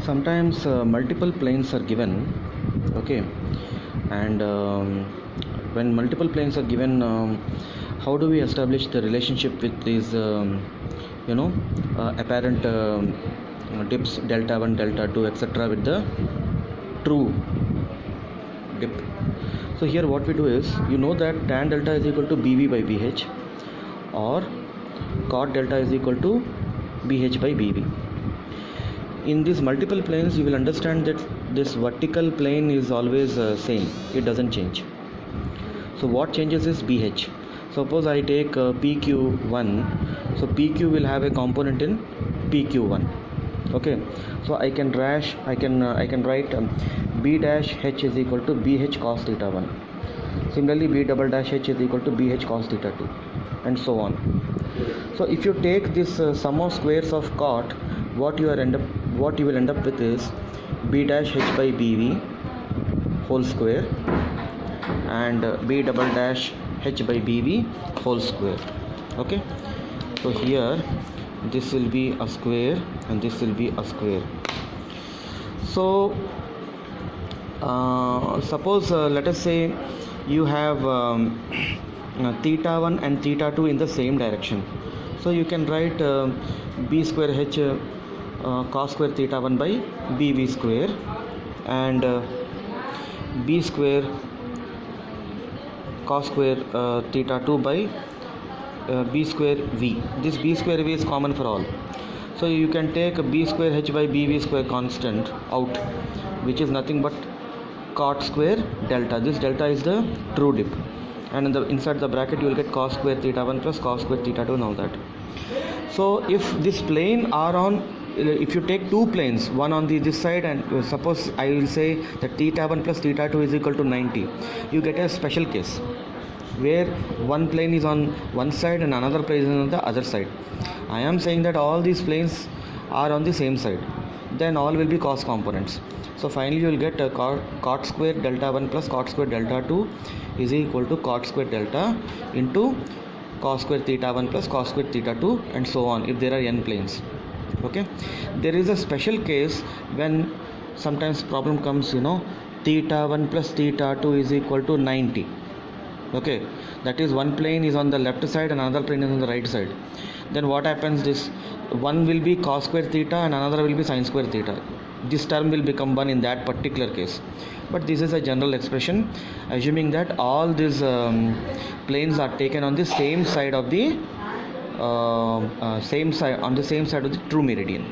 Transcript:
Sometimes multiple planes are given, okay, and when multiple planes are given, how do we establish the relationship with these apparent dips delta 1, delta 2, etc. with the true dip? So here what we do is, that tan delta is equal to bv by bh, or cot delta is equal to bh by bv. In these multiple planes, you will understand that this vertical plane is always same, it doesn't change. So what changes is BH. Suppose I take PQ1, so PQ will have a component in PQ1. Okay, so I can write B dash H is equal to BH cos theta 1. Similarly, B double dash H is equal to BH cos theta 2, and so on. So if you take this sum of squares of cot, what you will end up with is B dash H by BV whole square and B double dash H by BV whole square. Okay, so here this will be a square and this will be a square. So suppose let us say you have theta 1 and theta 2 in the same direction. So you can write B square H cos square theta 1 by BV square and B square cos square theta 2 by B square V. This B square V is common for all. So you can take B square H by BV square constant out, which is nothing but cot square delta. This delta is the true dip, and inside the bracket you will get cos square theta 1 plus cos square theta 2 and all that. So if this plane are on, if you take two planes, one on this side, and suppose I will say that theta 1 plus theta 2 is equal to 90, you get a special case where one plane is on one side and another plane is on the other side. I am saying that all these planes are on the same side, then all will be cos components. So finally you will get a cot square delta 1 plus cot square delta 2 is equal to cot square delta into cos square theta 1 plus cos square theta 2, and so on if there are n planes. Okay, there is a special case when sometimes problem comes, theta 1 plus theta 2 is equal to 90. Okay, that is one plane is on the left side and another plane is on the right side. Then what happens, this one will be cos square theta and another will be sin square theta. This term will become 1 in that particular case. But this is a general expression assuming that all these planes are taken on the same side of the same side of the true meridian.